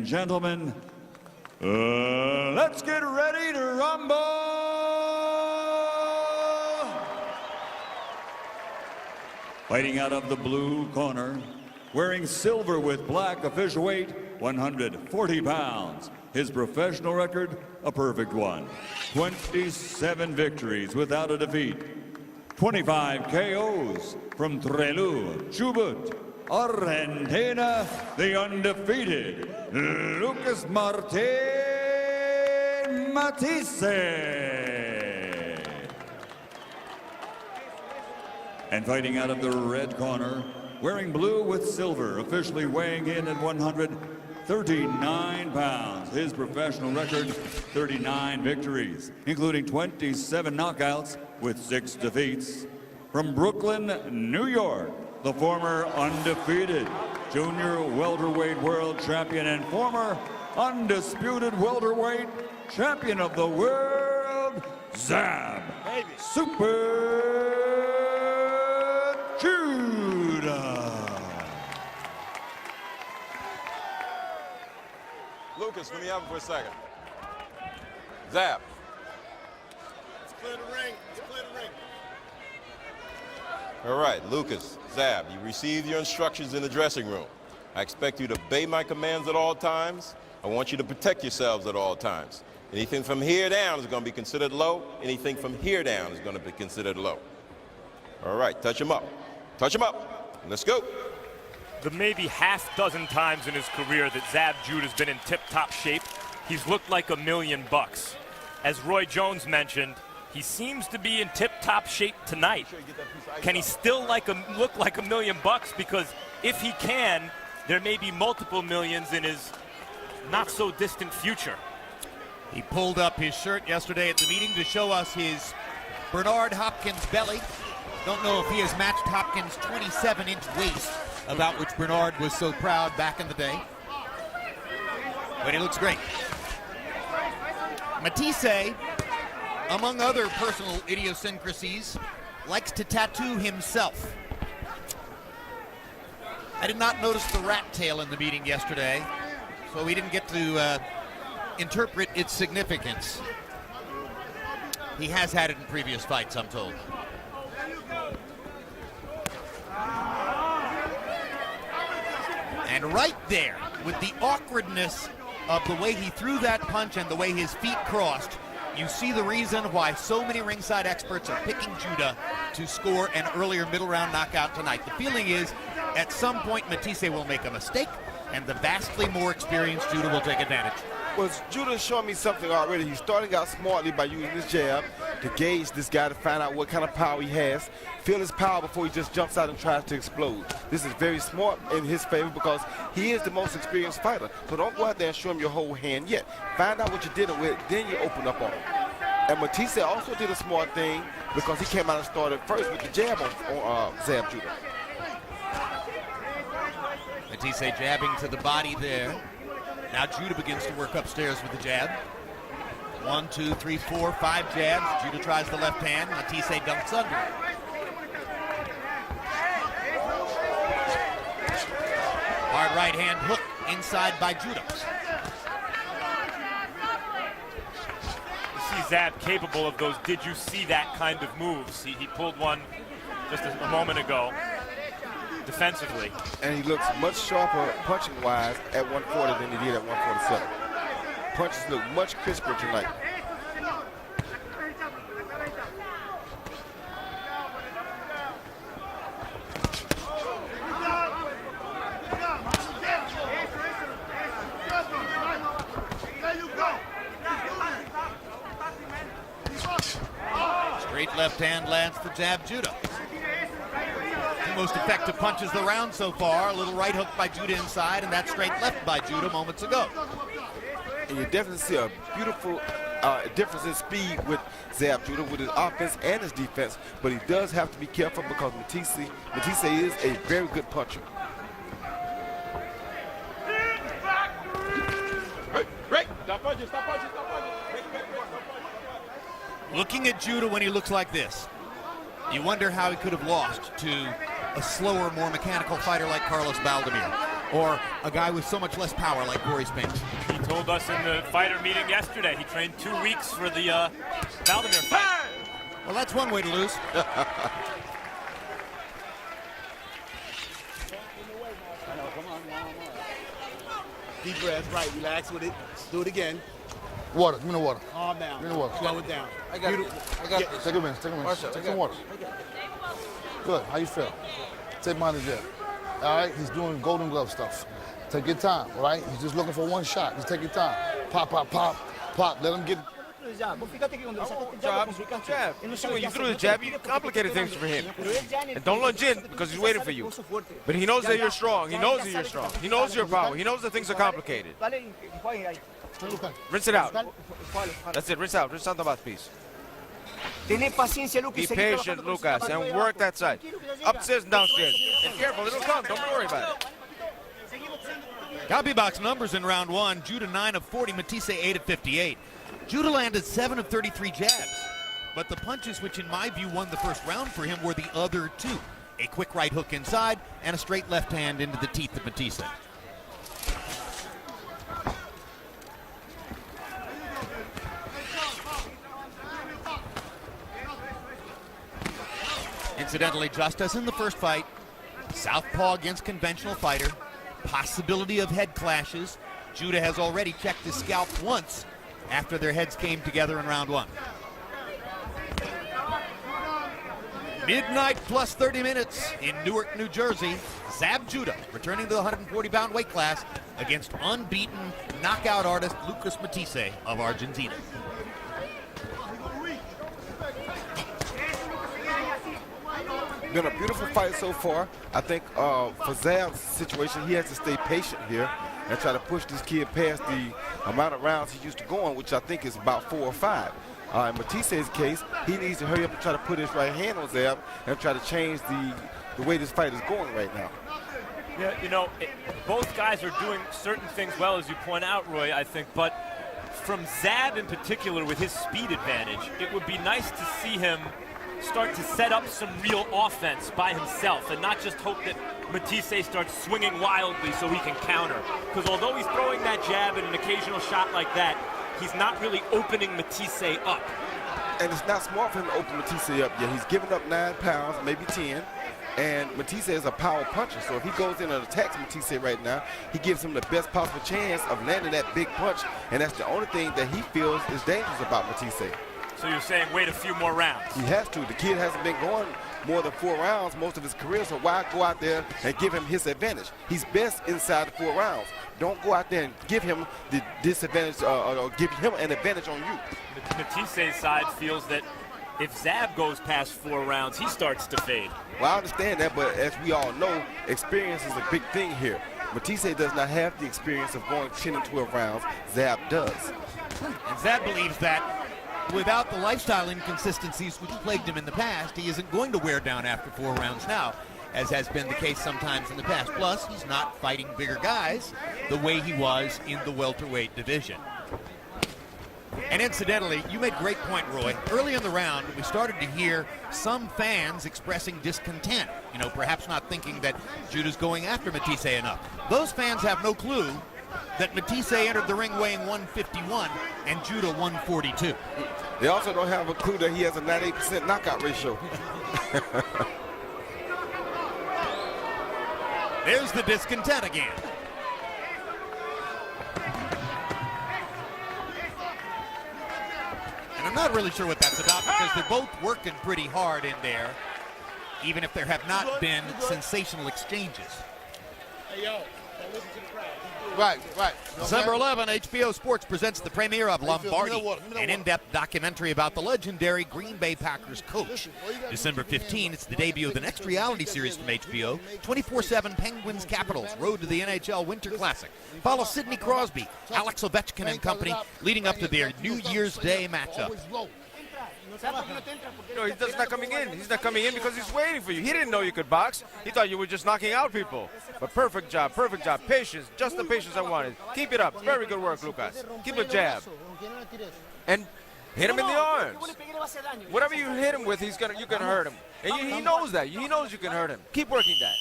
Gentlemen, let's get ready to rumble! Fighting out of the blue corner, wearing silver with black, official weight 140 pounds. His professional record, a perfect one. 27 victories without a defeat. 25 KOs from Trelew, Chubut, Argentina, the undefeated Lucas Martin Matthysse. And fighting out of the red corner, wearing blue with silver, officially weighing in at 139 pounds. His professional record, 39 victories, including 27 knockouts with 6 defeats. From Brooklyn, New York, the former undefeated junior welterweight world champion and former undisputed welterweight champion of the world, Zab Super Judah. Lucas, let me have him for a second. Zab. Let's clear the ring. Let's clear the ring. All right, Lucas, Zab, you received your instructions in the dressing room. I expect you to obey my commands at all times. I want you to protect yourselves at all times. Anything from here down is going to be considered low. Anything from here down is going to be considered low. All right, touch him up. Touch him up. Let's go. The maybe half dozen times in his career that Zab Judah's been in tip-top shape, he's looked like $1 million. As Roy Jones mentioned, he seems to be in tip-top shape tonight. Can he still look like $1 million? Because if he can, there may be multiple millions in his not-so-distant future. He pulled up his shirt yesterday at the meeting to show us his Bernard Hopkins belly. Don't know if he has matched Hopkins' 27-inch waist, about which Bernard was so proud back in the day. But he looks great. Matthysse, among other personal idiosyncrasies, likes to tattoo himself. I did not notice the rat tail in the meeting yesterday, so we didn't get to interpret its significance. He has had it in previous fights, I'm told. And right there, with the awkwardness of the way he threw that punch and the way his feet crossed, you see the reason why so many ringside experts are picking Judah to score an earlier middle round knockout tonight. The feeling is, at some point, Matthysse will make a mistake, and the vastly more experienced Judah will take advantage. Well, Judah's showing me something already. He's starting out smartly by using his jab to gauge this guy to find out what kind of power he has. Feel his power before he just jumps out and tries to explode. This is very smart in his favor because he is the most experienced fighter. So don't go out there and show him your whole hand yet. Find out what you're dealing with, then you open up on him. And Matthysse also did a smart thing because he came out and started first with the jab on Zab Judah. Matthysse jabbing to the body there. Now Judah begins to work upstairs with the jab. 1, 2, 3, 4, 5 jabs. Judah tries the left hand. Matthysse dumps under it. Hard right hand hook inside by Judah. You see Zab capable of those did you see that kind of moves. He pulled one just a moment ago defensively. And he looks much sharper punching-wise at 140 than he did at 147. Punches look much crisper tonight. Straight left hand lands for Zab Judah. Two most effective punches of the round so far. A little right hook by Judah inside, and that straight left by Judah moments ago. And you definitely see a beautiful difference in speed with Zab Judah, with his offense and his defense, but he does have to be careful because Matthysse is a very good puncher. Stop punching, stop punching, stop punching. Looking at Judah when he looks like this, you wonder how he could have lost to a slower, more mechanical fighter like Carlos Baldemir. or a guy with so much less power like Corey Spinks. He told us in the fighter meeting yesterday he trained 2 weeks for the Vladimir fight. Well, that's one way to lose. Deep breath, right, relax with it. Do it again. Water, give me the water. Calm down. Give me the water. Slow it down. I got it. Take a minute, take some water. Good, how you feel? Take mine to jail. All right, he's doing golden glove stuff. Take your time, all right? He's just looking for one shot. Just take your time. Pop, pop, pop, pop. Let him get. Jab. When you threw the jab, you complicated things for him. And don't lunge in because he's waiting for you. But he knows that you're strong. He knows that you're strong. He knows your power. He knows that things are complicated. Rinse it out. That's it. Rinse out. Rinse out the mouthpiece. Be patient, Lucas, and work that side. Upstairs and downstairs. And careful, it'll come. Don't worry about it. Copy box numbers in round one. Judah 9 of 40, Matthysse 8 of 58. Judah landed 7 of 33 jabs, but the punches which in my view won the first round for him were the other two. A quick right hook inside and a straight left hand into the teeth of Matthysse. Incidentally, just as in the first fight, southpaw against conventional fighter, possibility of head clashes. Judah has already checked his scalp once after their heads came together in round one. Midnight plus 30 minutes in Newark, New Jersey. Zab Judah returning to the 140-pound weight class against unbeaten knockout artist Lucas Matthysse of Argentina. Been a beautiful fight so far. I think for Zab's situation, he has to stay patient here and try to push this kid past the amount of rounds he used to go on, which I think is about 4 or 5. In Mathisse's case, he needs to hurry up and try to put his right hand on Zab and try to change the way this fight is going right now. Yeah, you know, both guys are doing certain things well, as you point out, Roy, I think, but from Zab in particular with his speed advantage, it would be nice to see him start to set up some real offense by himself and not just hope that Matthysse starts swinging wildly so he can counter. Because although he's throwing that jab and an occasional shot like that, he's not really opening Matthysse up. And it's not smart for him to open Matthysse up yet. He's giving up 9 pounds, maybe 10. And Matthysse is a power puncher, so if he goes in and attacks Matthysse right now, he gives him the best possible chance of landing that big punch, and that's the only thing that he feels is dangerous about Matthysse. So you're saying wait a few more rounds? He has to. The kid hasn't been going more than 4 rounds most of his career, so why go out there and give him his advantage? He's best inside the 4 rounds. Don't go out there and give him the disadvantage or give him an advantage on you. Matthisse's side feels that if Zab goes past 4 rounds, he starts to fade. Well, I understand that, but as we all know, experience is a big thing here. Matthysse does not have the experience of going 10 and 12 rounds. Zab does. And Zab believes that without the lifestyle inconsistencies which plagued him in the past, he isn't going to wear down after 4 rounds now, as has been the case sometimes in the past. Plus, he's not fighting bigger guys the way he was in the welterweight division. And incidentally, you made a great point, Roy. Early in the round, we started to hear some fans expressing discontent, perhaps not thinking that Judah's going after Matthysse enough. Those fans have no clue that Matthysse entered the ring weighing 151 and Judah 142. They also don't have a clue that he has a 98% knockout ratio. There's the discontent again. And I'm not really sure what that's about because they're both working pretty hard in there, even if there have not been sensational exchanges. Hey, yo, listen to the crowd. Right. December 11, HBO Sports presents the premiere of Lombardi, an in-depth documentary about the legendary Green Bay Packers coach. December 15, it's the debut of the next reality series from HBO, 24/7 Penguins Capitals, Road to the NHL Winter Classic. Follow Sidney Crosby, Alex Ovechkin and company leading up to their New Year's Day matchup. No, he's just not coming in. He's not coming in because he's waiting for you. He didn't know you could box. He thought you were just knocking out people. But perfect job. Patience, just the patience I wanted. Keep it up. Very good work, Lucas. Keep a jab. And hit him in the arms. Whatever you hit him with, you're gonna hurt him. And he knows that. He knows you can hurt him. Keep working that.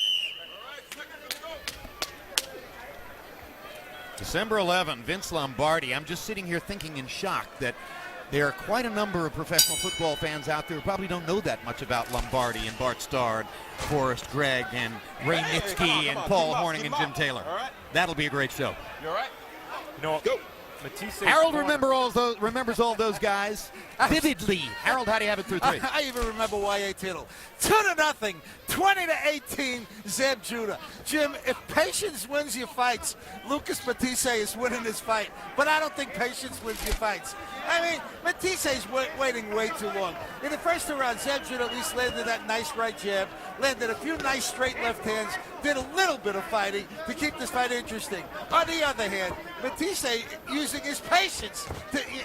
December 11, Vince Lombardi. I'm just sitting here thinking in shock that there are quite a number of professional football fans out there who probably don't know that much about Lombardi and Bart Starr, Forrest Gregg, and Ray Nitschke, and Paul Hornung, and Jim Taylor. That'll be a great show. You all right? You know, Go. Matthysse Harold remembers all those guys vividly. Harold, how do you have it through 3? I even remember Y.A. Tittle. 2-0, 20-18, Zeb Judah. Jim, if patience wins your fights, Lucas Matthysse is winning this fight. But I don't think patience wins your fights. I mean, Matthysse is waiting way too long. In the first 2 rounds, Zeb Judah at least landed that nice right jab, landed a few nice straight left hands, did a little bit of fighting to keep this fight interesting. On the other hand, Matthysse using his patience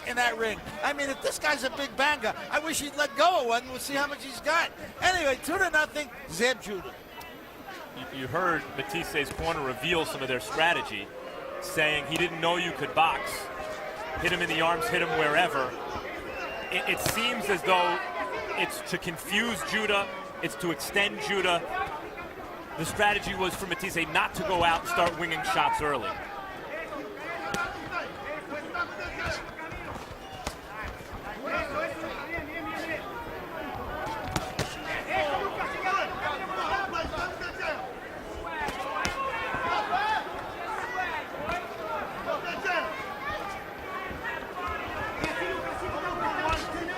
in that ring. I mean, if this guy's a big banger, I wish he'd let go of one. We'll see how much he's got. Anyway, 2-0, Zeb Judah. You heard Matthyse's corner reveal some of their strategy, saying he didn't know you could box. Hit him in the arms, hit him wherever. It seems as though it's to confuse Judah, it's to extend Judah. The strategy was for Matthysse not to go out and start winging shots early.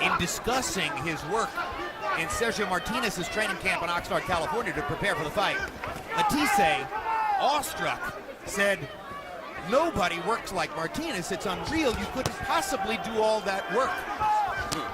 In discussing his work in Sergio Martinez's training camp in Oxnard, California to prepare for the fight, Matthysse, awestruck, said, "Nobody works like Martinez. It's unreal. You couldn't possibly do all that work."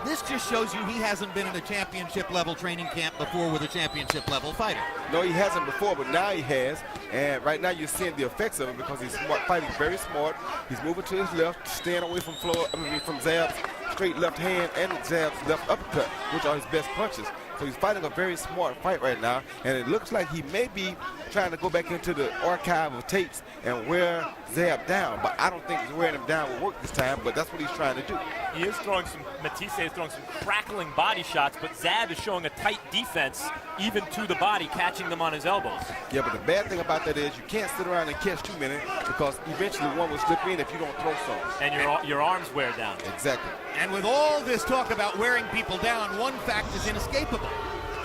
This just shows you he hasn't been in a championship-level training camp before with a championship-level fighter. No, he hasn't before, but now he has. And right now you're seeing the effects of it because he's fighting very smart. He's moving to his left, staying away from from Zab's straight left hand and Zab's left uppercut, which are his best punches. So he's fighting a very smart fight right now, and it looks like he may be trying to go back into the archive of tapes and wear Zab down. But I don't think wearing him down will work this time, but that's what he's trying to do. He is throwing Matthysse is throwing some crackling body shots, but Zab is showing a tight defense, even to the body, catching them on his elbows. Yeah, but the bad thing about that is you can't sit around and catch too many because eventually one will slip in if you don't throw some. And your arms wear down. Exactly. And with all this talk about wearing people down, one fact is inescapable.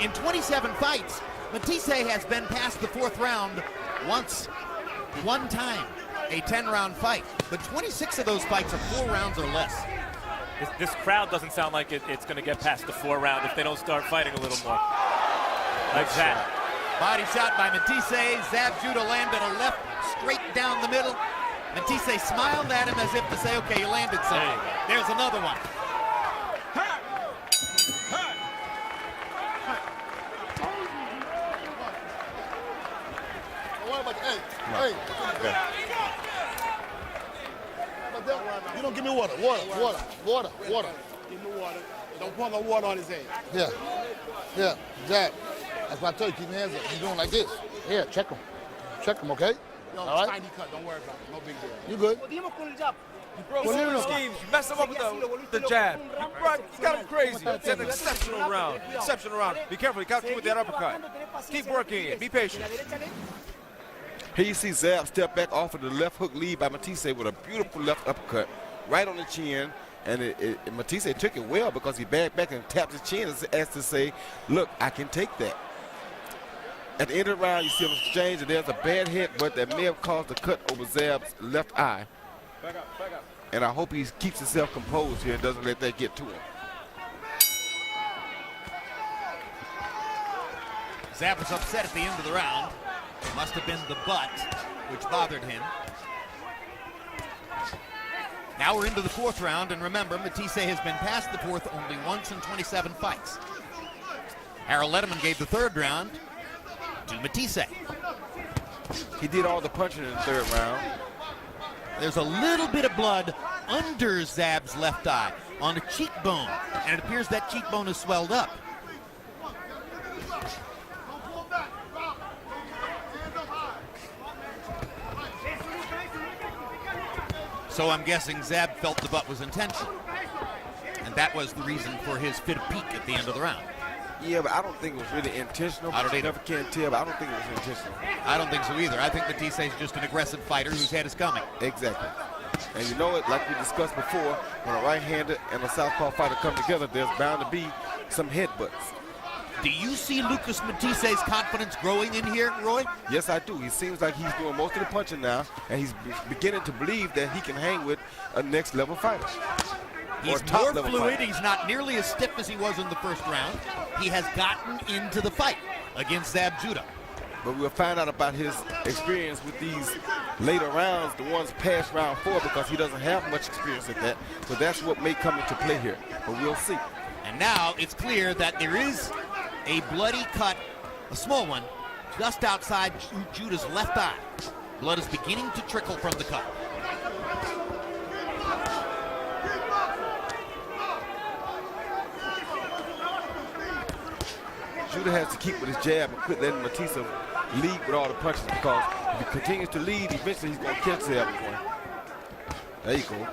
In 27 fights, Matthysse has been past the 4th round one time, a 10-round fight. But 26 of those fights are 4 rounds or less. This crowd doesn't sound like it's going to get past the 4th round if they don't start fighting a little more. Like that. Body shot by Matthysse. Zab Judah landed a left straight down the middle. Matthysse smiled at him as if to say, okay, you landed something. There's another one. Hey. You don't give me water. Water. Give me water. Don't pour no water on his head. Yeah, Jack. That's why I tell you, keep your hands up. You're doing like this. Here, check him, okay? Yo, all right? tiny cut. Don't worry about it. No big deal. You good? You broke some of the schemes. You messed him up with the jab. You got him crazy. It's an exceptional round. Be careful. He caught you with that uppercut. Keep working it. Be patient. Here you see Zab step back off of the left hook lead by Matthysse with a beautiful left uppercut right on the chin. And Matthysse took it well because he backed back and tapped his chin as to say, look, I can take that. At the end of the round, you see him exchange, and there's a bad hit, but that may have caused a cut over Zab's left eye. Back up. And I hope he keeps himself composed here and doesn't let that get to him. Zab was upset at the end of the round. It must have been the butt which bothered him. Now we're into the 4th round, and remember, Matthysse has been past the 4th only once in 27 fights. Harold Letterman gave the 3rd round to Matthysse. He did all the punching in the 3rd round. There's a little bit of blood under Zab's left eye on the cheekbone, and it appears that cheekbone is swelled up. So I'm guessing Zab felt the butt was intentional, and that was the reason for his fit of pique at the end of the round. Yeah, but I don't think it was really intentional. I don't You either. never can tell, but I don't think it was intentional. I don't think so either. I think Matthysse is just an aggressive fighter whose head is coming. Exactly. And you know it, like we discussed before, when a right-handed and a southpaw fighter come together, there's bound to be some headbutts. Do you see Lucas Mathisse's confidence growing in here, Roy? Yes, I do. He seems like he's doing most of the punching now, and he's beginning to believe that he can hang with a next-level fighter. He's top more level fluid. fighter. He's not nearly as stiff as he was in the first round. He has gotten into the fight against Zab Judah. But we'll find out about his experience with these later rounds, the ones past round 4, because he doesn't have much experience at that. So that's what may come into play here. But we'll see. And now it's clear that there is a bloody cut, a small one, just outside Judah's left eye. Blood is beginning to trickle from the cut. Judah has to keep with his jab and quit letting Matthysse lead with all the punches, because if he continues to lead, eventually he's going to catch Zab one. There you go.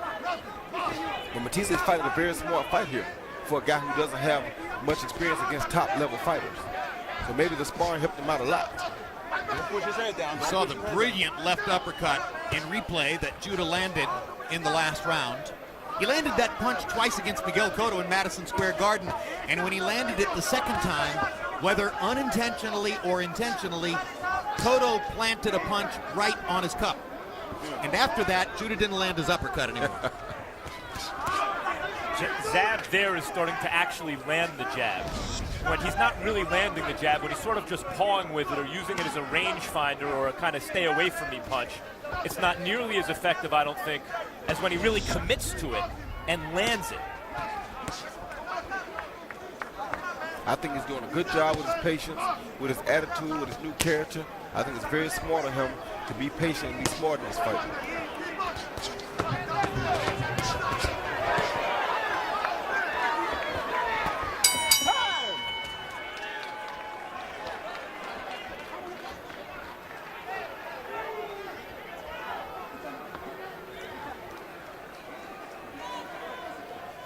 But Matthysse is fighting a very smart fight here for a guy who doesn't have much experience against top-level fighters. So maybe the sparring helped him out a lot. Push his head down. We saw the brilliant left uppercut in replay that Judah landed in the last round. He landed that punch twice against Miguel Cotto in Madison Square Garden, and when he landed it the second time, whether unintentionally or intentionally, Cotto planted a punch right on his cup. And after that, Judah didn't land his uppercut anymore. Zab there is starting to actually land the jab. When he's not really landing the jab, when he's sort of just pawing with it or using it as a rangefinder or a kind of stay away from me punch, it's not nearly as effective, I don't think, as when he really commits to it and lands it. I think he's doing a good job with his patience, with his attitude, with his new character. I think it's very smart of him to be patient and be smart in this fight.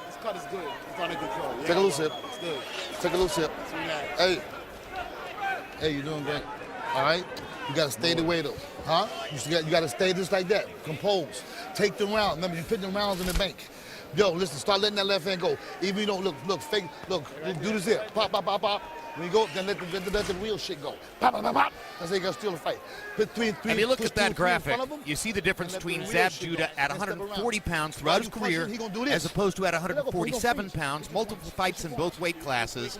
This cut is good. It's under control. Take a little sip. It's good. Take a little sip. Hey. Hey, you're doing great. All right? You got to stay the way, though. Huh? You got to stay just like that. Compose. Take the round. Remember, you put the rounds in the bank. Yo, listen, start letting that left hand go. Even you don't look, fake, look, do this here. Pop, pop, pop, pop. When you go, then let the real shit go. Pop, pop, pop, pop. That's how you got to steal the fight. And you look at that graphic, you see the difference between Zab Judah at 140 pounds throughout his career as opposed to at 147 pounds, multiple fights in both weight classes.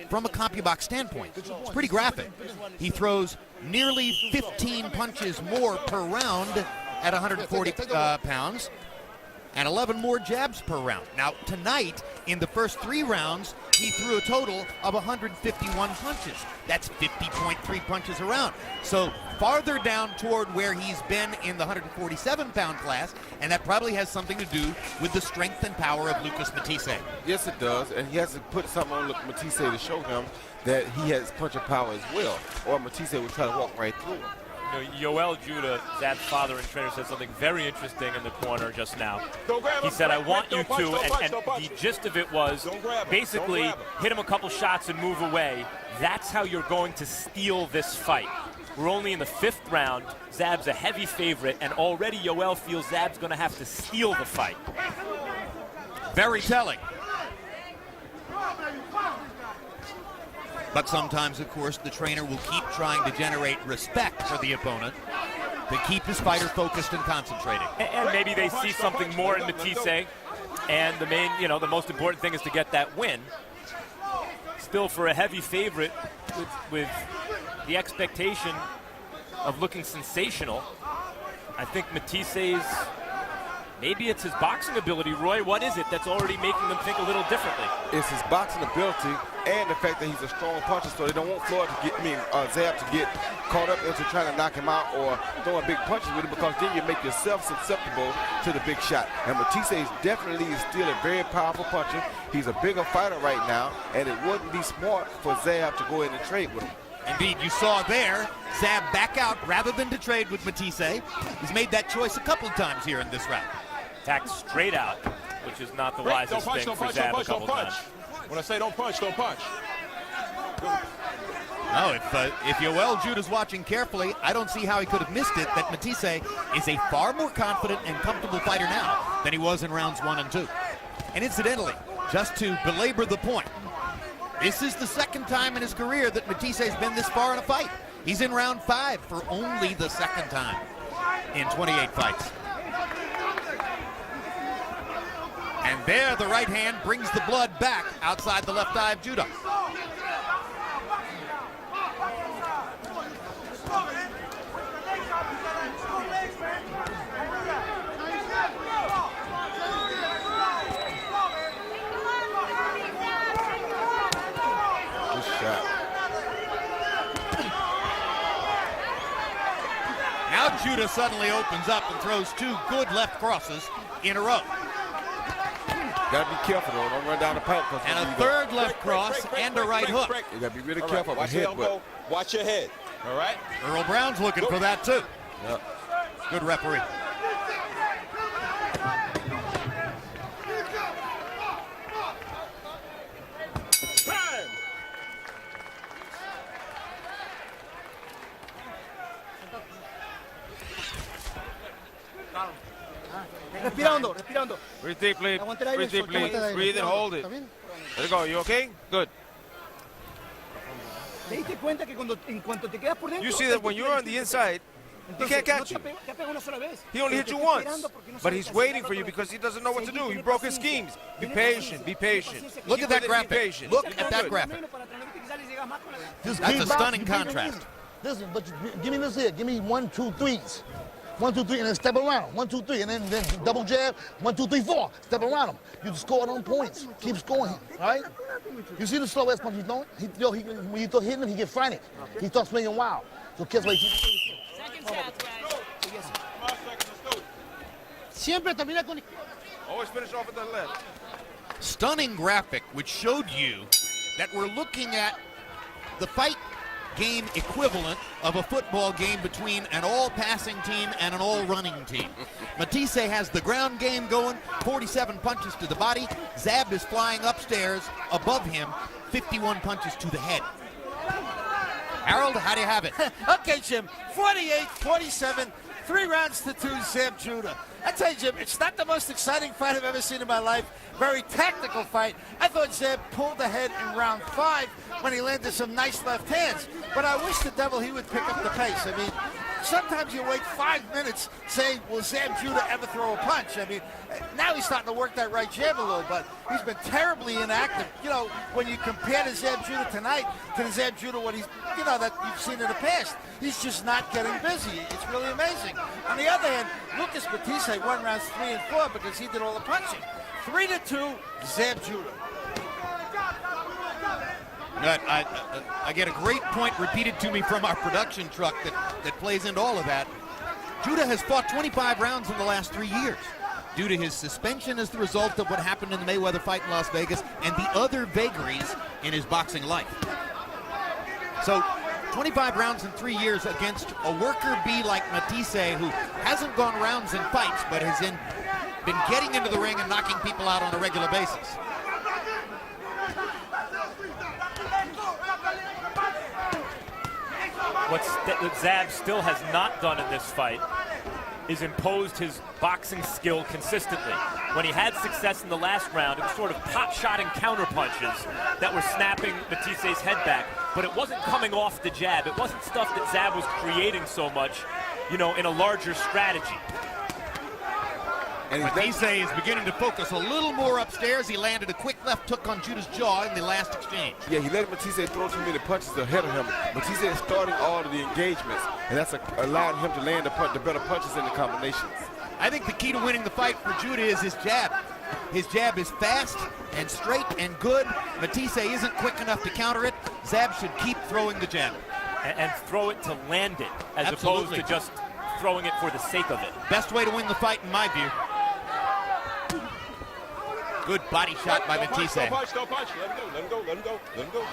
From a CompuBox standpoint, it's pretty graphic. He throws nearly 15 punches more per round at 140 pounds and 11 more jabs per round. Now, tonight, in the first 3 rounds, he threw a total of 151 punches. That's 50.3 punches a round. So farther down toward where he's been in the 147-pound class, and that probably has something to do with the strength and power of Lucas Matthysse. Yes, it does, and he has to put something on Matthysse to show him that he has punching power as well, or Matthysse will try to walk right through him. You know, Yoel Judah, Zab's father and trainer, said something very interesting in the corner just now. He said, I want you to, and the gist of it was basically hit him a couple shots and move away. That's how you're going to steal this fight. We're only in the 5th round. Zab's a heavy favorite, and already Yoel feels Zab's going to have to steal the fight. Very telling. But sometimes, of course, the trainer will keep trying to generate respect for the opponent to keep his fighter focused and concentrating. And maybe they see something more in Matthysse, and the main, the most important thing is to get that win. Still, for a heavy favorite with the expectation of looking sensational, I think Matthisse's, maybe it's his boxing ability, Roy. What is it that's already making them think a little differently? It's his boxing ability and the fact that he's a strong puncher, so they don't want Zab to get caught up into trying to knock him out or throwing big punches with him, because then you make yourself susceptible to the big shot. And Matthysse is definitely still a very powerful puncher. He's a bigger fighter right now, and it wouldn't be smart for Zab to go in and trade with him. Indeed, you saw there, Zab back out rather than to trade with Matthysse. He's made that choice a couple of times here in this round. Attack straight out, which is not the wisest thing for Zab a couple times. When I say don't punch, don't punch. No, if Yoel Judah's watching carefully, I don't see how he could have missed it that Matthysse is a far more confident and comfortable fighter now than he was in rounds 1 and 2. And incidentally, just to belabor the point, this is the second time in his career that Matthysse has been this far in a fight. He's in round 5 for only the second time in 28 fights. And there, the right hand brings the blood back outside the left eye of Judah. Good shot. Now Judah suddenly opens up and throws 2 good left crosses in a row. Gotta be careful though. Don't run down the pipe. And a third left cross and a right hook. You gotta be really All careful right, with watch your head elbow, watch your head. All right? Earl Brown's looking for that too. Yep. Good referee. Respirando, respirando. Breathe deeply. Aguante el aire, Breathe deeply. suelta el aire. Breathe and hold it. ¿Está bien? There you go. You okay? Good. ¿Te diste cuenta que en cuanto te quedas por dentro? You see that when you're on the inside, he can't catch you. Te pega una sola vez. He only hit you once. But he's waiting for you because he doesn't know what to do. He broke his schemes. Be patient. Be patient. Look at that Be graphic. patient. Look You're at that good. graphic. Just That's keep a boxing, stunning you keep it contrast. in. Listen, but give me this here. Give me 1, 2, 3s. 1, 2, 3, and then step around. 1, 2, 3, and then double jab. 1, 2, 3, 4. Step around him. You score on points. Keep scoring him. All right? You see the slow ass punch he's throwing? When you hitting him, he get frantic. He starts swinging wild. So catch what he. Siempre termina con. Always finish off at the left. Stunning graphic which showed you that we're looking at the fight game equivalent of a football game between an all-passing team and an all-running team. Matthysse has the ground game going, 47 punches to the body. Zab is flying upstairs above him, 51 punches to the head. Harold, how do you have it? Okay, Jim, 48-47, 3 rounds to 2, Zab Judah. I tell you, Jim, it's not the most exciting fight I've ever seen in my life. Very tactical fight. I thought Zab pulled ahead in round 5 when he landed some nice left hands. But I wish the devil he would pick up the pace. I mean, sometimes you wait 5 minutes saying, will Zab Judah ever throw a punch? I mean, now he's starting to work that right jab a little, but he's been terribly inactive. You know, when you compare the Zab Judah tonight to the Zab Judah what he's, you know, that you've seen in the past, he's just not getting busy. It's really amazing. On the other hand, Lucas Matthysse won rounds 3 and 4 because he did all the punching. 3-2, Zab Judah. I get a great point repeated to me from our production truck that plays into all of that. Judah has fought 25 rounds in the last 3 years due to his suspension as the result of what happened in the Mayweather fight in Las Vegas and the other vagaries in his boxing life. So 25 rounds in 3 years against a worker bee like Matthysse, who hasn't gone rounds in fights but has been getting into the ring and knocking people out on a regular basis. What Zab still has not done in this fight is imposed his boxing skill consistently. When he had success in the last round, it was sort of pot-shot and counter-punches that were snapping Matthisse's head back, but it wasn't coming off the jab. It wasn't stuff that Zab was creating so much, you know, in a larger strategy. And Matthysse is beginning to focus a little more upstairs. He landed a quick left hook on Judah's jaw in the last exchange. yeah, he let Matthysse throw too many punches ahead of him. Matthysse is starting all of the engagements, and that's allowing him to land the better punches in the combinations. I think the key to winning the fight for Judah is his jab. His jab is fast and straight and good. Matthysse isn't quick enough to counter it. Zab should keep throwing the jab. And throw it to land it, as opposed to just throwing it for the sake of it. Best way to win the fight, in my view. Good body shot by Matthysse. Don't punch. Let him go. Let him go.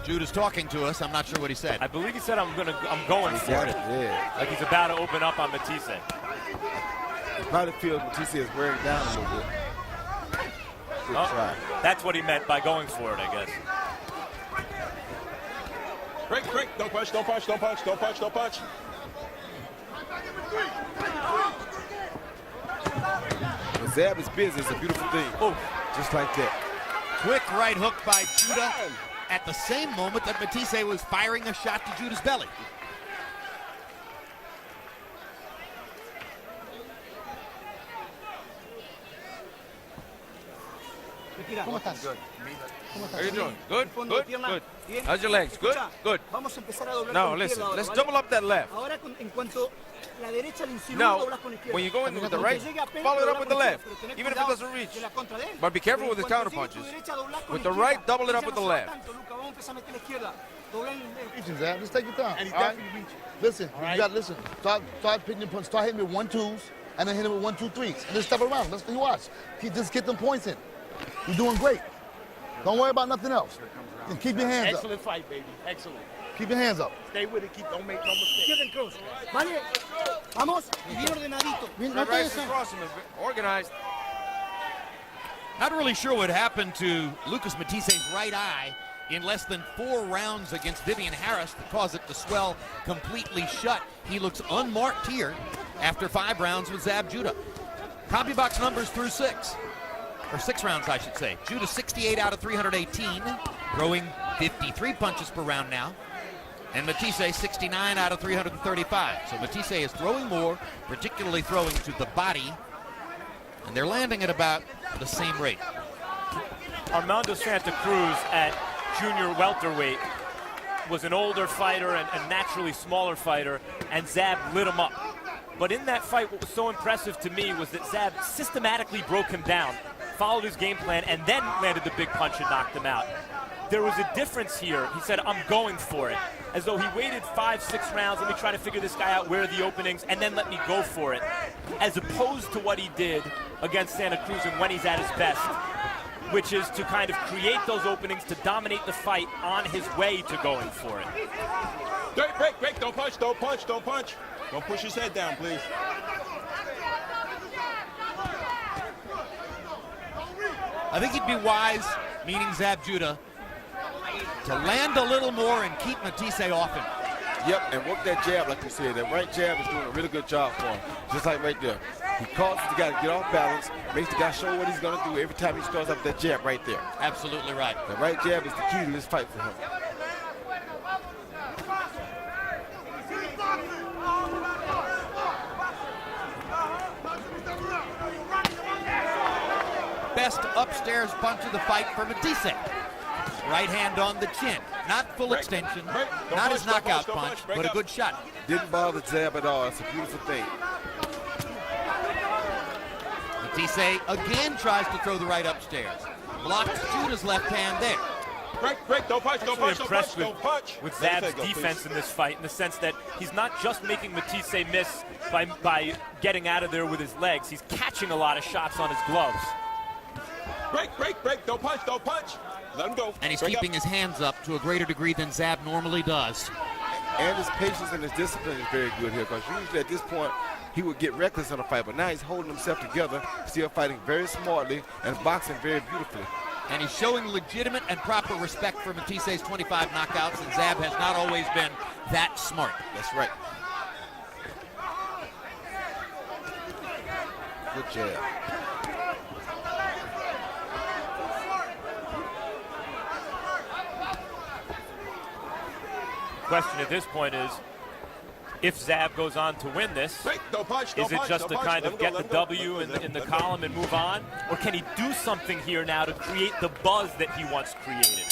Judah's talking to us. I'm not sure what he said. I believe he said I'm going for it. Yeah. Like he's about to open up on Matthysse. Probably feels Matthysse is wearing down a little bit. Good try. That's what he meant by going for it, I guess. Break, break. Don't punch, don't punch, don't punch, don't punch, don't punch. When Zab is busy, it's a beautiful thing. Oh, Just like that. quick right hook by Judah at the same moment that Matthysse was firing a shot to Judah's belly. Respira. ¿Cómo estás? How you doing? Good? Fondo de Good? pierna. Good. Bien. How's your legs? Good? Escucha, Good. Vamos a empezar a doblar No, con listen. izquierda ahora, Let's ¿vale? double up that left. Ahora en cuanto la derecha le insinúa, Now, doblas con izquierda. when you go in with the Cuando right, te llegue apenas, follow it doblas up with the con left, izquierda, pero tenés even if it cuidado doesn't reach. de la contra de él. But be careful Pero with the cuando counter llegue tu punches. derecha, doblas con With the izquierda. right, double it up Ya with no the se va left. tanto, Luca, vamos a empezar a meter la izquierda. Dobla el- Reaching, Zab. Just take your time. And he's all right? definitely reaching. Listen, All you right. got to listen. Start pitching your punch. Start hitting with 1-2s, and then hit him with 1-2-3s, and then step around. Let's you watch. Just get them points in. You're doing great. Don't worry about nothing else. And keep your hands up. Excellent fight, baby. Excellent. Keep your hands up. Stay with it. Don't make no mistakes. Izquierda en cross. Vale. Vamos. Y bien ordenadito. Bien, Right, no te right, des- cross him, organized. Not really sure what happened to Lucas Mathisse's right eye in less than 4 rounds against Vivian Harris to cause it to swell completely shut. He looks unmarked here after 5 rounds with Zab Judah. CompuBox numbers through 6. Or 6 rounds, I should say. Judah 68 out of 318, throwing 53 punches per round now. And Matthysse 69 out of 335. So Matthysse is throwing more, particularly throwing to the body. And they're landing at about the same rate. Armando Santa Cruz at junior welterweight was an older fighter and a naturally smaller fighter, and Zab lit him up. But in that fight, what was so impressive to me was that Zab systematically broke him down, followed his game plan, and then landed the big punch and knocked him out. There was a difference here. He said, I'm going for it. As though he waited 5-6 rounds, let me try to figure this guy out, where are the openings, and then let me go for it. As opposed to what he did against Santa Cruz and when he's at his best, which is to kind of create those openings to dominate the fight on his way to going for it. Break, break, break. Don't punch, don't punch, don't punch. Don't push his head down, please. I think he'd be wise, meaning Zab Judah, to land a little more and keep Matthysse off him. Yep, and work that jab like you said. That right jab is doing a really good job for him. Just like right there. He causes the guy to get off balance, makes the guy show what he's going to do every time he starts up that jab right there. Absolutely right. The right jab is the key to this fight for him. Best upstairs punch of the fight for Matthysse. Right hand on the chin. Not full extension, not his knockout punch, but a good shot. Didn't bother Zab at all. It's a beautiful thing. Matthysse again tries to throw the right upstairs. Blocks Judah's left hand there. Break, break. Don't punch, don't punch, don't punch, Impressed don't punch. with Let me Zab's take it, defense please. in this fight, in the sense that he's not just making Matthysse miss by getting out of there with his legs. He's catching a lot of shots on his gloves. Break, break, break. Don't punch, don't punch. Let him go. And he's Break keeping up. his hands up to a greater degree than Zab normally does. And his patience and his discipline is very good here, because usually at this point he would get reckless in a fight, but now he's holding himself together, still fighting very smartly and boxing very beautifully. And he's showing legitimate and proper respect for Matthyse's 25 knockouts, and Zab has not always been that smart. That's right. Good jab. Question at this point is, if Zab goes on to win this, Break, don't punch, don't is it punch, just don't to punch. kind Let of him get go, the let him go. W Let him in the go. column and move on? Or can he do something here now to create the buzz that he once created?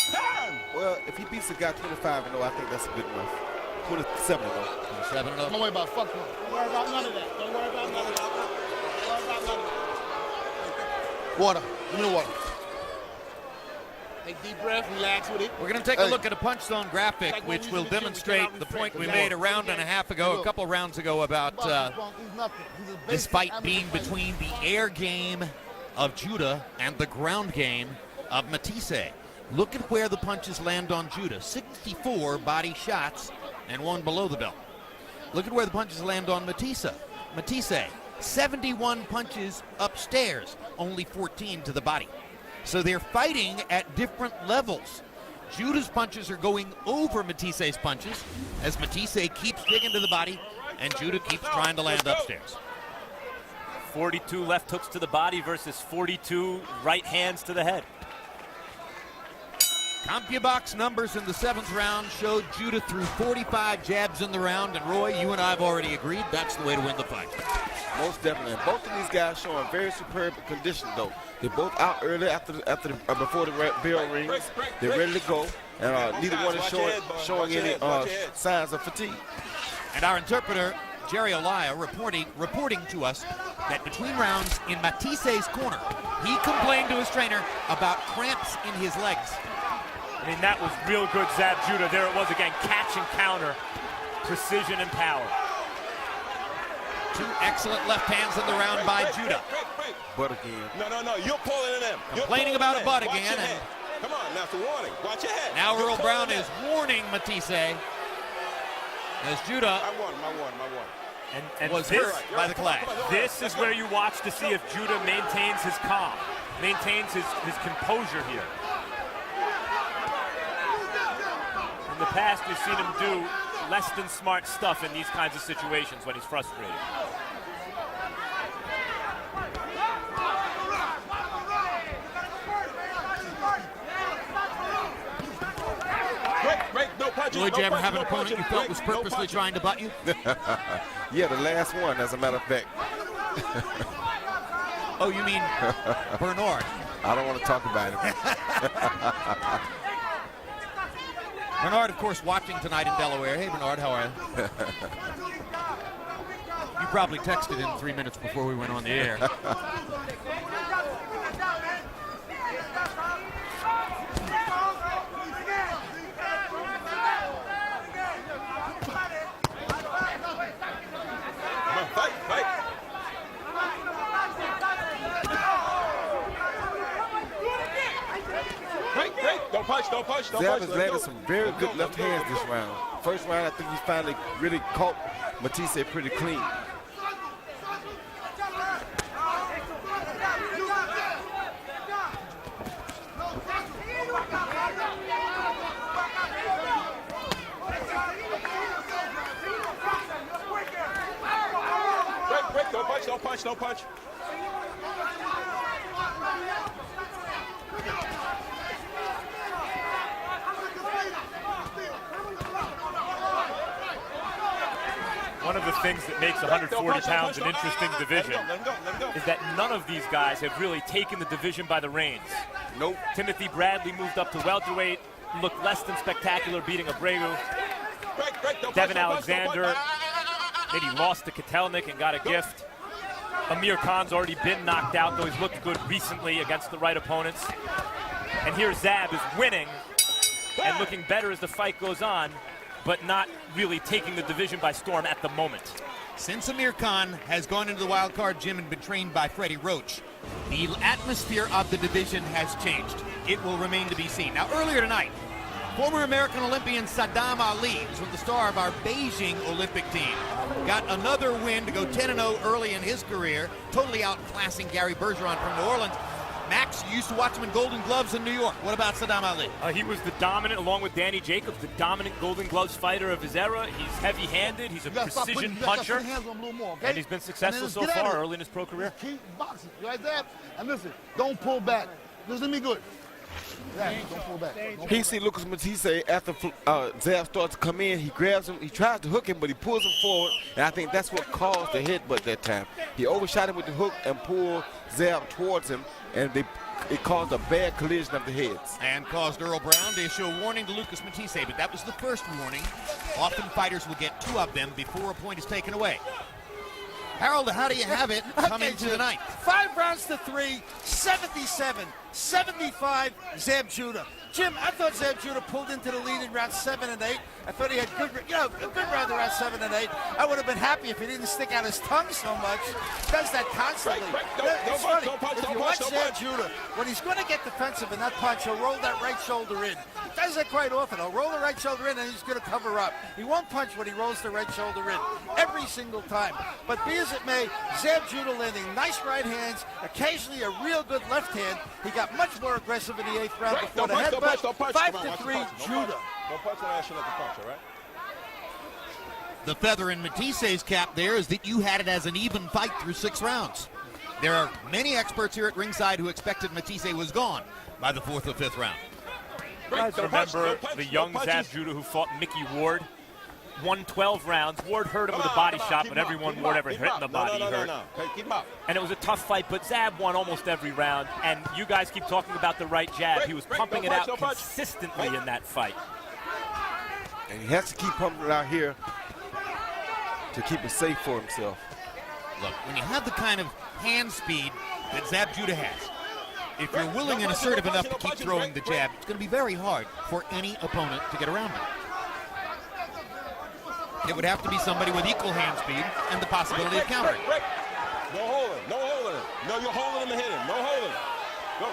Well, if he beats the guy 25-0, I think that's a good enough. 27-0. 7 Don't worry about it. Fuck him. Don't worry about none of that. Don't worry about none of that. Don't worry about none of that. Water. Give me the water. Take a deep breath, relax with it. We're going to take a look at a punch zone graphic, Like when which we will was in the gym, we demonstrate came out the with point we Frank. made a round and a half ago, a couple rounds ago, about He's nothing. He's a this basic fight amateur being fighter. between the air game of Judah and the ground game of Matthysse. Look at where the punches land on Judah. 64 body shots and 1 below the belt. Look at where the punches land on Matthysse. Matthysse, 71 punches upstairs, only 14 to the body. So they're fighting at different levels. Judah's punches are going over Matthysse's punches as Matthysse keeps digging to the body and Judah keeps trying to land upstairs. 42 left hooks to the body versus 42 right hands to the head. CompuBox numbers in the 7th round showed Judah threw 45 jabs in the round, and Roy, you and I have already agreed that's the way to win the fight. Most definitely. And both of these guys showing very superb condition, though. They're both out early before the bell rings. They're ready to go, and neither one is showing any signs of fatigue. And our interpreter, Jerry Olaya, reporting to us that between rounds in Mattysse's corner, he complained to his trainer about cramps in his legs. I mean, that was real good Zab Judah. There it was again, catch and counter, precision and power. 2 excellent left hands in the round by Judah. Butt again. No, you're pulling them. Complaining about a butt again. And come on, now it's a warning. Watch your head. now Earl Brown is warning Matthysse as Judah was hurt by the clash. This is where you watch to see if Judah maintains his calm, maintains his composure here. In the past, you've seen him do less than smart stuff in these kinds of situations when he's frustrated. Lloyd, did you ever have an opponent you felt was purposely trying to butt you? Yeah, the last one, as a matter of fact. Oh, you mean Bernard? I don't want to talk about it. Bernard, of course, watching tonight in Delaware. Hey, Bernard, how are you? You probably texted him 3 minutes before we went on the air. Don't punch. Zab has landed some very good left hands this round. First round, I think he finally really caught Matthysse pretty clean. Break, don't punch. One of the things that makes 140 pounds an interesting division is that none of these guys have really taken the division by the reins. Nope. Timothy Bradley moved up to welterweight, looked less than spectacular beating Abreu. Devin Alexander maybe lost to Kotelnik and got a gift. Amir Khan's already been knocked out, though he's looked good recently against the right opponents. And here Zab is winning and looking better as the fight goes on, but not really taking the division by storm at the moment. Since Amir Khan has gone into the wild card gym and been trained by Freddie Roach, the atmosphere of the division has changed. It will remain to be seen. Now, earlier tonight, former American Olympian Saddam Ali, who's the star of our Beijing Olympic team, got another win to go 10-0 early in his career, totally outclassing Gary Bergeron from New Orleans. Max, you used to watch him in Golden Gloves in New York. What about Saddam Ali? He was the dominant, along with Danny Jacobs, the dominant Golden Gloves fighter of his era. He's heavy-handed. He's a precision puncher. And he's been successful so far early in his pro career. Keep boxing. You like that? And listen, don't pull back. Listen to me good. Yeah, don't pull back. He see Lucas Matthysse after Zab starts to come in. He grabs him. He tries to hook him, but he pulls him forward. And I think that's what caused the headbutt that time. He overshot him with the hook and pulled Zab towards him, and it caused a bad collision of the heads. And caused Earl Brown to issue a warning to Lucas Matthysse, but that was the first warning. Often fighters will get 2 of them before a point is taken away. Harold, how do you have it coming to the night? 5 rounds to 3, 77-75, Zab Judah. Jim, I thought Zab Judah pulled into the lead in rounds 7 and 8. I thought he had a good round around 7 and 8. I would have been happy if he didn't stick out his tongue so much. He does that constantly. It's funny. If you watch Zab Judah, when he's going to get defensive in that punch, he'll roll that right shoulder in. He does that quite often. He'll roll the right shoulder in and he's going to cover up. He won't punch when he rolls the right shoulder in every single time. But be as it may, Zab Judah landing nice right hands, occasionally a real good left hand. He got much more aggressive in the 8th round before the headbutt. don't punch, don't punch. 5 Come on, to watch the 3, punch. Judah. Don't punch when I ask you not to punch, all right? The feather in Matthisse's cap there is that you had it as an even fight through 6 rounds. There are many experts here at ringside who expected Matthysse was gone by the 4th or 5th round. You guys remember the young Zab Judah who fought Mickey Ward? Won 12 rounds. Ward hurt him with a body shot, but everyone Ward ever hit in the body hurt. No. Hey, keep him up. And it was a tough fight, but Zab won almost every round. And you guys keep talking about the right jab. He was pumping it out consistently in that fight. And he has to keep pumping it out here to keep it safe for himself. Look, when you have the kind of hand speed that Zab Judah has, if you're willing and assertive enough to keep throwing the jab, it's going to be very hard for any opponent to get around it. It would have to be somebody with equal hand speed and the possibility of countering. No holding, no holding. No, you're holding him and hit him. No holding. Go.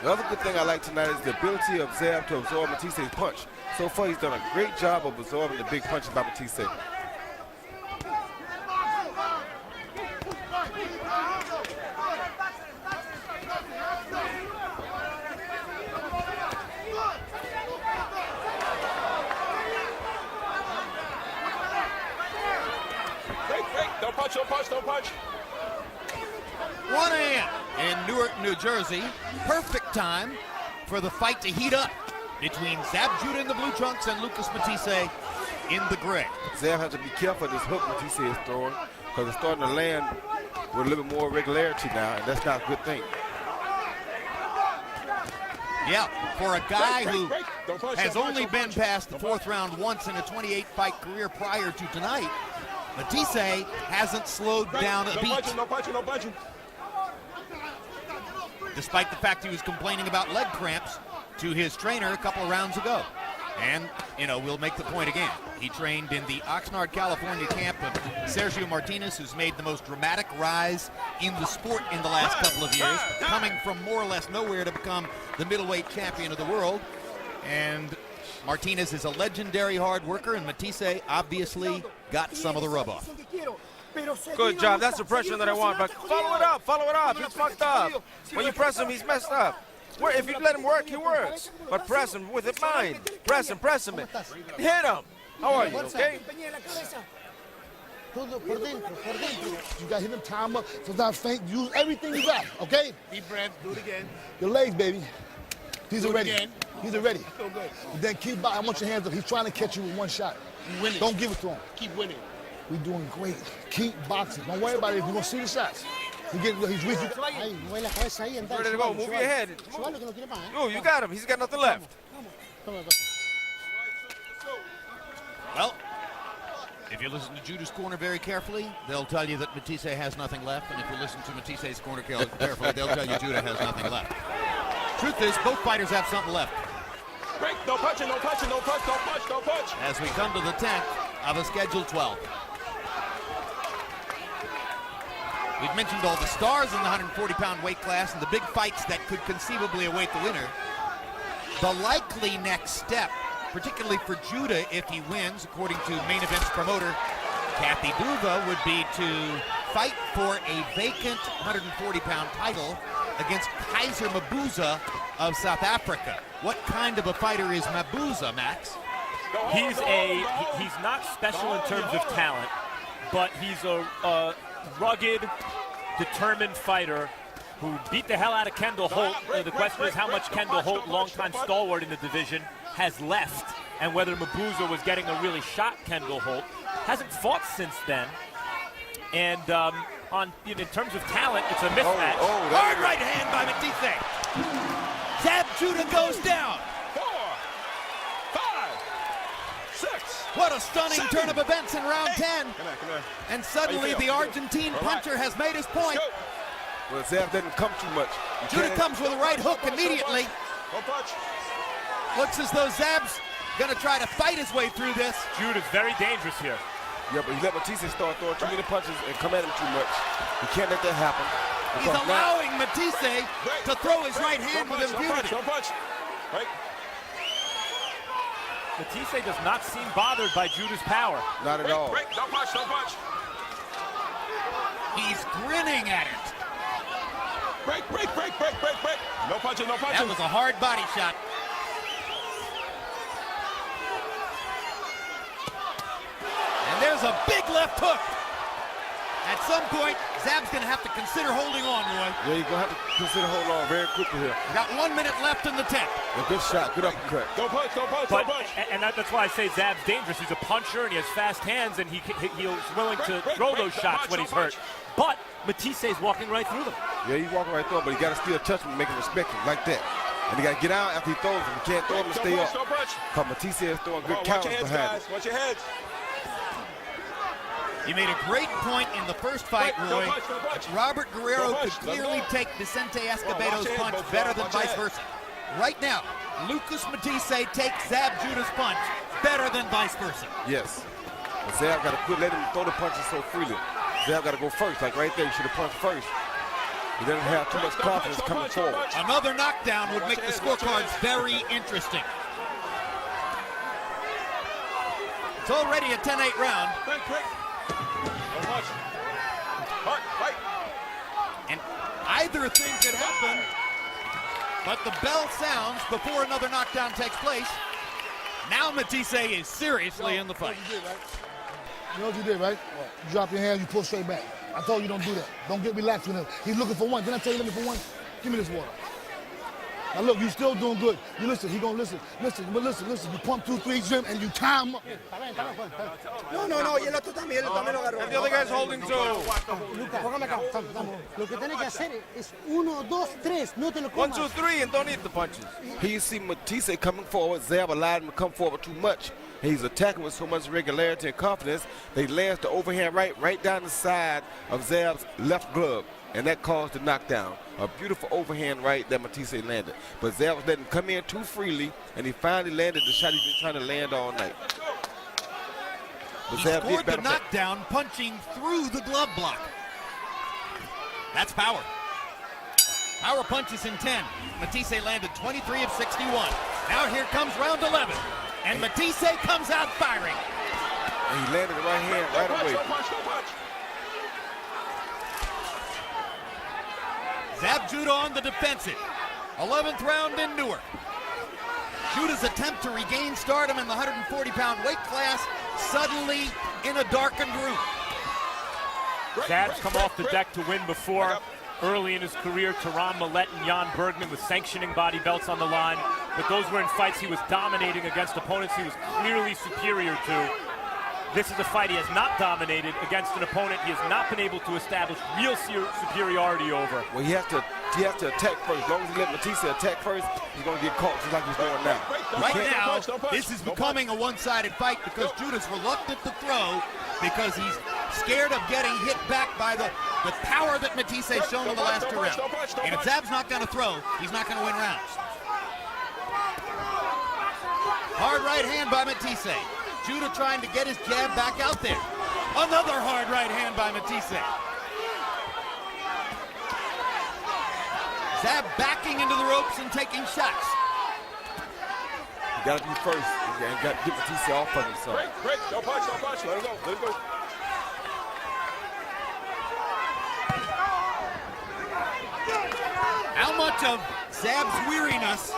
The other good thing I like tonight is the ability of Zab to absorb Mathisse's punch. So far, he's done a great job of absorbing the big punches by Matthysse. Don't punch, don't punch, don't punch. 1 a.m. in Newark, New Jersey. Perfect time for the fight to heat up between Zab Judah in the blue trunks and Lucas Matthysse in the gray. Zab has to be careful of this hook Matthysse is throwing because it's starting to land with a little bit more regularity now, and that's not a good thing. Yeah, for a guy who has only been past the 4th round once in a 28-fight career prior to tonight, Matthysse hasn't slowed down a beat. No punching, no punching. Despite the fact he was complaining about leg cramps to his trainer a couple of rounds ago. And, we'll make the point again. He trained in the Oxnard, California camp of Sergio Martinez, who's made the most dramatic rise in the sport in the last couple of years, coming from more or less nowhere to become the middleweight champion of the world. And Martinez is a legendary hard worker, and Matthysse obviously got some of the rub off. Good job. That's the pressure that I want. But follow it up. Follow it up. He's fucked up. When you press him, he's messed up. If you let him work, he works. But press him with it mind. Press him. Hit him. How are you, okay? You got to hit him, time up. Sometimes faint. Use everything you got, okay? Deep breath. Do it again. Your legs, baby. These are ready. Again. These are ready. Feel good. Then keep by. I want your hands up. He's trying to catch you with one shot. You win it. Don't give it to him. Keep winning. We're doing great. Keep boxing. Don't worry about it. We're going to see the shots. He's with you. Ready to go. Move your head. Move. You got him. He's got nothing left. Well, if you listen to Judah's corner very carefully, they'll tell you that Matthysse has nothing left. And if you listen to Mathisse's corner carefully, they'll tell you Judah has nothing left. Truth is, both fighters have something left. Break. No punching, no punching, no punch, no punch, no punch. As we come to the 10th of a scheduled 12. We've mentioned all the stars in the 140-pound weight class and the big fights that could conceivably await the winner. The likely next step, particularly for Judah if he wins, according to main event's promoter, Kathy Duva, would be to fight for a vacant 140-pound title against Kaiser Mabuza of South Africa. What kind of a fighter is Mabuza, Max? He's not special in terms of talent, but he's a rugged, determined fighter who beat the hell out of Kendall Holt. The question is how much Kendall Holt, longtime stalwart in the division, has left, and whether Mabuza was getting a really shot Kendall Holt. Hasn't fought since then. And in terms of talent, it's a mismatch. Hard right hand by Matthysse. Zab Judah goes down. 4, 5, 6. What a stunning 7, turn of events in round 10. Come here. And suddenly the Argentine puncher has made his point. Well, Zab doesn't come too much. Judah comes with a right hook immediately. Don't punch. Looks as though Zab's going to try to fight his way through this. Judah's very dangerous here. Yeah, but he let Matthysse start throwing too many punches and come at him too much. He can't let that happen. He's allowing Matthysse to throw his right hand with impunity. Don't punch. Right. Matthysse does not seem bothered by Judah's power. Not at all. Break. Don't punch. Don't punch. He's grinning at it. break. No punches, no punches. That was a hard body shot. And there's a big left hook. At some point, Zab's going to have to consider holding on, Roy. Yeah, you're going to have to consider holding on very quickly here. We got 1 minute left in the 10th. A good shot, good uppercut. Don't punch. And that's why I say Zab's dangerous. He's a puncher and he has fast hands and he's willing to throw those shots when he's hurt. But Matthysse is walking right through them. Yeah, he's walking right through him, but he got to still touch him and make him respect him like that. And he got to get out after he throws him. He can't throw him and stay up. Because Matthysse is throwing good counters behind him. Watch your heads. You made a great point in the first fight, Roy. Robert Guerrero could clearly take Vicente Escobedo's punch better than vice versa. Right now, Lucas Matthysse takes Zab Judah's punch better than vice versa. Yes. But Zab got to quit letting him throw the punches so freely. Zab got to go first. Like right there, you should have punched first. He doesn't have too much confidence coming forward. Another knockdown would make the scorecards very interesting. It's already a 10-8 round. And either thing could happen, but the bell sounds before another knockdown takes place. Now Matthysse is seriously in the fight. You know what you did, right? You drop your hands, you pull straight back. I told you don't do that. Don't get relaxed with him. He's looking for one. Didn't I tell you looking for one? Give me this water. Now look, you still doing good. You listen, he gonna listen. Listen. You pump 2, 3 gym and you time up. No, y el otro también lo agarró. And the other guy's holding too. Lucas, póngame acá. Lo que tiene que hacer es 1, 2, 3. No te lo 1, comas. 2, 3, and don't eat the punches. Here you see Matthysse coming forward. Zab allowed him to come forward too much. He's attacking with so much regularity and confidence. They lands the overhand right down the side of Zab's left glove. And that caused the knockdown. A beautiful overhand right that Matthysse landed. But Zab was letting him come in too freely, and he finally landed the shot he's been trying to land all night. But He Zab scored did the better. knockdown punching through the glove block. That's power. Power punches in 10. Matthysse landed 23 of 61. Now here comes round 11. And Matthysse comes out firing. And he landed the right hand right away. Zab Judah on the defensive. 11th round into her. Judah's attempt to regain stardom in the 140-pound weight class suddenly in a darkened room. Zab's come off the deck to win before. Early in his career, Tehran Millette and Jan Bergman with sanctioning body belts on the line. But those were in fights he was dominating against opponents he was clearly superior to. This is a fight he has not dominated against an opponent he has not been able to establish real superiority over. Well, he has to attack first. As long as he let Matthysse attack first, he's going to get caught just like he's doing now. Right now, this is becoming a one-sided fight because Judah's reluctant to throw because he's scared of getting hit back by the power that Matthysse has shown in the last 2 rounds. And if Zab's not going to throw, he's not going to win rounds. Hard right hand by Matthysse. Judah trying to get his jab back out there. Another hard right hand by Matthysse. Zab backing into the ropes and taking shots. You got to be first. You got to get Matthysse off of himself. Break. Don't punch. Let him go. How much of Zab's weariness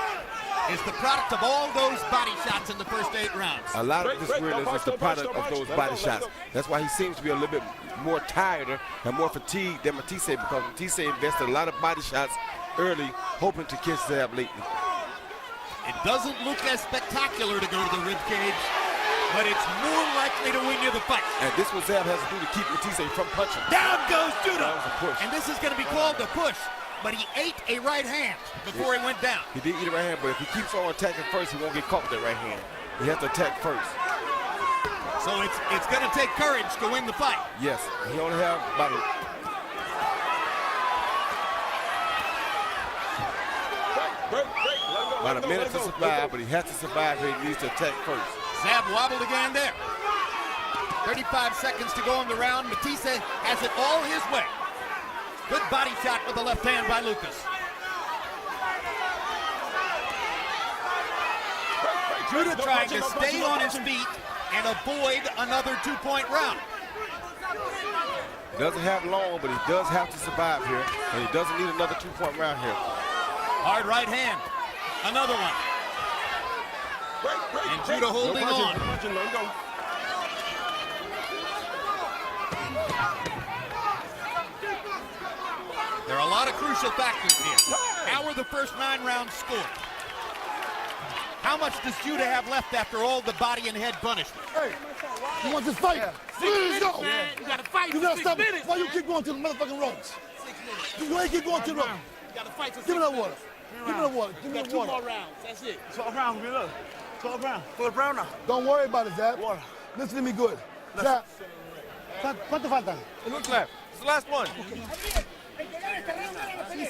is the product of all those body shots in the first 8 rounds? A lot of this weirdness is the product of those body shots. That's why he seems to be a little bit more tired and more fatigued than Matthysse, because Matthysse invested a lot of body shots early, hoping to catch Zab late. It doesn't look as spectacular to go to the ribcage, but it's more likely to win you the fight. And this is what Zab has to do to keep Matthysse from punching. Down goes Judah. That was a push. And this is going to be called a push, but he ate a right hand before he went down. He did eat a right hand, but if he keeps on attacking first, he won't get caught with that right hand. He has to attack first. So it's going to take courage to win the fight. Yes, he only have about a minute to survive, but he has to survive here. He needs to attack first. Zab wobbled again there. 35 seconds to go in the round. Matthysse has it all his way. Good body shot with the left hand by Lucas. Judah trying to stay on his feet and avoid another 2-point round. doesn't have long, but he does have to survive here, and he doesn't need another 2-point round here. Hard right hand. Another one. And Judah holding on. There are a lot of crucial factors here. How were the first 9 rounds scored? How much does Judah have left after all the body and head punishment? Hey, you want this fight? Let's go. You gotta fight You for gotta 6 stop it. minutes. Why you keep going to the motherfucking ropes? You ain't keep going to the ropes. You gotta fight for 6 Give me that minutes. water. Give me that water. Give me Got that 2 water. more rounds. That's it. 12 rounds, we look. 12 rounds. 12 rounds now. Don't worry about it, Zab. Water. Listen to me good. Zab. ¿Cuánto faltan? Who's left? It's the last one.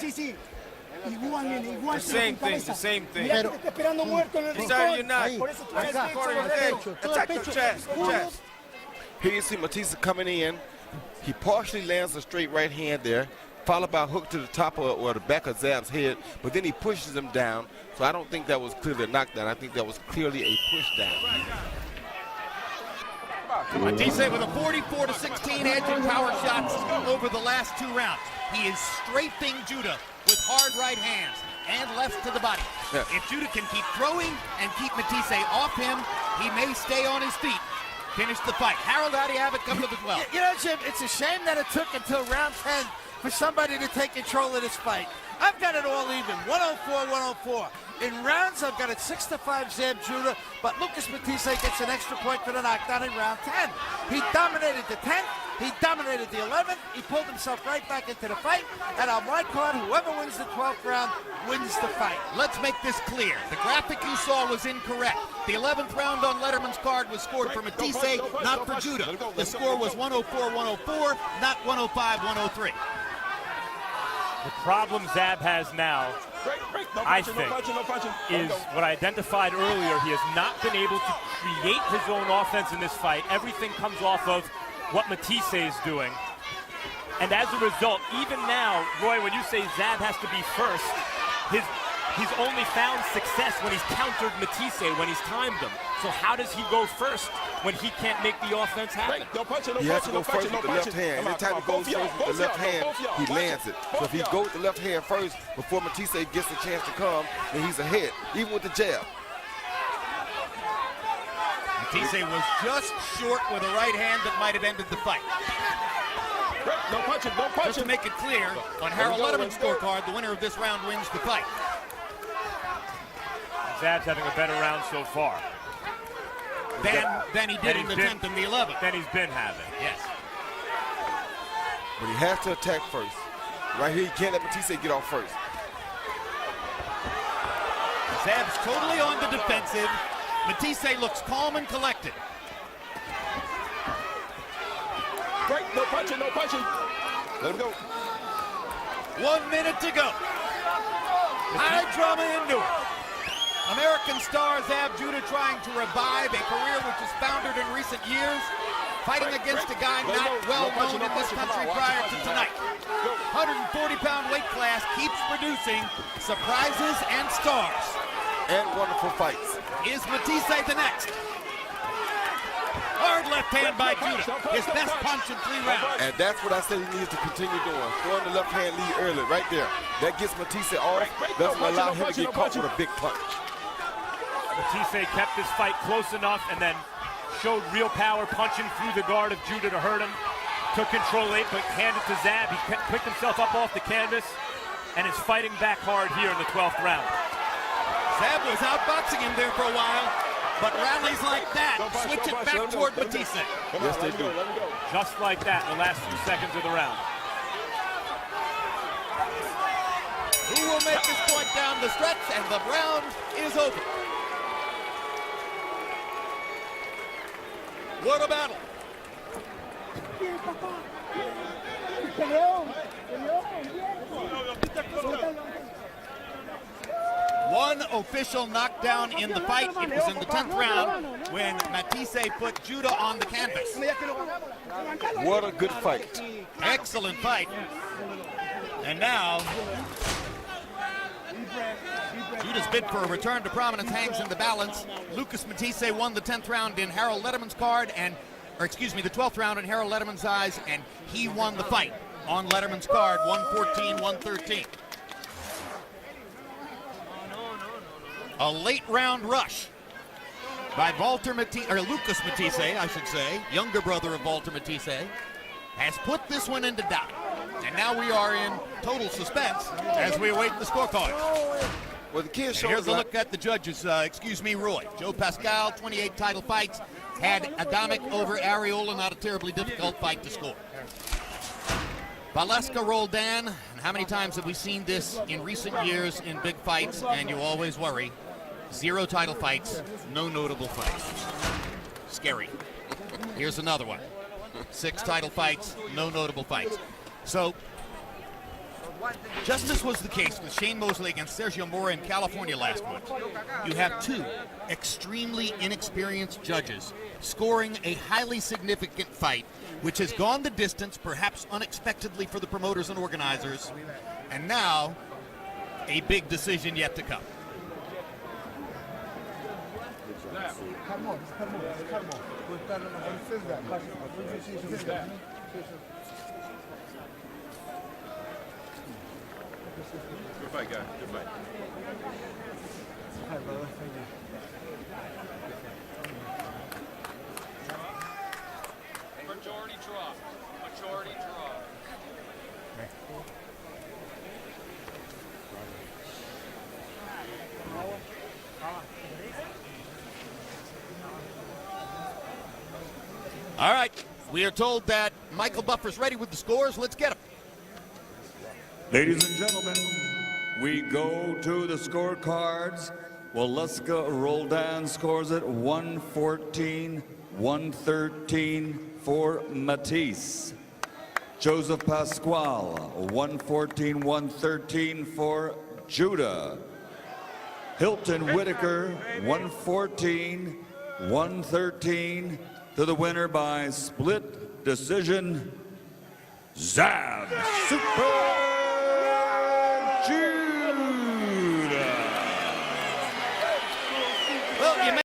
Sí. The same thing, the same thing. esperando muerto en el Decided you're not. Por eso tú Attack the chest. Chest. Here you see Matthysse coming in. He partially lands a straight right hand there, followed by a hook to the top of, or the back of Zab's head, but then he pushes him down. So I don't think that was clearly a knockdown. I think that was clearly a push down. Matthysse with a 44-16 edge in power shots over the last 2 rounds. He is strafing Judah with hard right hands and left to the body. Yeah. If Judah can keep throwing and keep Matthysse off him, he may stay on his feet. Finish the fight. Harold, how do you have it? Come to the 12. You know, Jim, it's a shame that it took until round 10 for somebody to take control of this fight. I've got it all even, 104-104. In rounds, I've got it 6-5 Zab Judah, but Lucas Matthysse gets an extra point for the knockdown in round 10. He dominated the 10th, he dominated the 11th, he pulled himself right back into the fight, and on my card, whoever wins the 12th round wins the fight. Let's make this clear. The graphic you saw was incorrect. The 11th round on Letterman's card was scored for Matthysse, not for Judah. The score was 104-104, not 105-103. The problem Zab has now, I think, is what I identified earlier. He has not been able to create his own offense in this fight. Everything comes off of what Matthysse is doing. And as a result, even now, Roy, when you say Zab has to be first, he's only found success when he's countered Matthysse, when he's timed him. So how does he go first when he can't make the offense happen? He has to go first with the left hand. Anytime he goes first with the left hand, he lands it. So if he goes with the left hand first before Matthysse gets a chance to come, then he's ahead, even with the jab. Matthysse was just short with a right hand that might have ended the fight. Just to make it clear, on Harold Letterman's scorecard, the winner of this round wins the fight. Zab's having a better round so far. Than he did in the 10th and the 11th. Than he's been having. Yes. But he has to attack first. Right here, he can't let Matthysse get off first. Zab's totally on the defensive. Matthysse looks calm and collected. No punching. Let him go. 1 minute to go. High drama into it. American star Zab Judah trying to revive a career which is foundered in recent years, fighting against a guy not well known in this country prior to tonight. 140-pound weight class keeps producing surprises and stars. And wonderful fights. Is Matthysse the next? Hard left hand by Judah, his best punch in 3 rounds. And that's what I said he needs to continue doing. Throwing the left hand lead early, right there. That gets Matthysse off, doesn't allow him to get caught with a big punch. Matthysse kept his fight close enough and then showed real power, punching through the guard of Judah to hurt him. Took control late, but handed to Zab. He picked himself up off the canvas and is fighting back hard here in the 12th round. Zab was outboxing him there for a while, but rallies like that switch it back toward Matthysse. Yes, they do. Just like that in the last few seconds of the round. Who will make this point down the stretch, and the round is over. What a battle. One official knockdown in the fight. It was in the 10th round when Matthysse put Judah on the canvas. What a good fight. Excellent fight. And now, Judah's bid for a return to prominence hangs in the balance. Lucas Matthysse won the 10th round in Harold Letterman's card, and or excuse me, the 12th round in Harold Letterman's eyes, and he won the fight on Letterman's card, 114-113. A late round rush by Lucas Matthysse, I should say, younger brother of Walter Matthysse, has put this one into doubt. And now we are in total suspense as we await the scorecard. Well, the kid showed Here's a look at the judges. Excuse me, Roy. Joe Pascal, 28 title fights, had Adamic over Areola, not a terribly difficult fight to score. Valeska Roldan, and how many times have we seen this in recent years in big fights, and you always worry. 0 title fights, no notable fights. Scary. Here's another one. 6 title fights, no notable fights. So, just as was the case with Shane Mosley against Sergio Mora in California last week, you have 2 extremely inexperienced judges scoring a highly significant fight, which has gone the distance, perhaps unexpectedly for the promoters and organizers, and now a big decision yet to come. Good fight, guy. Good fight. Majority draw. Majority draw. All right, we are told that Michael Buffer's ready with the scores. Let's get them. Ladies and gentlemen, we go to the scorecards. Valeska Roldan scores it 114-113 for Matthysse. Joseph Pasquale, 114-113 for Judah. Hilton Whitaker, 114-113 to the winner by split decision, Zab Super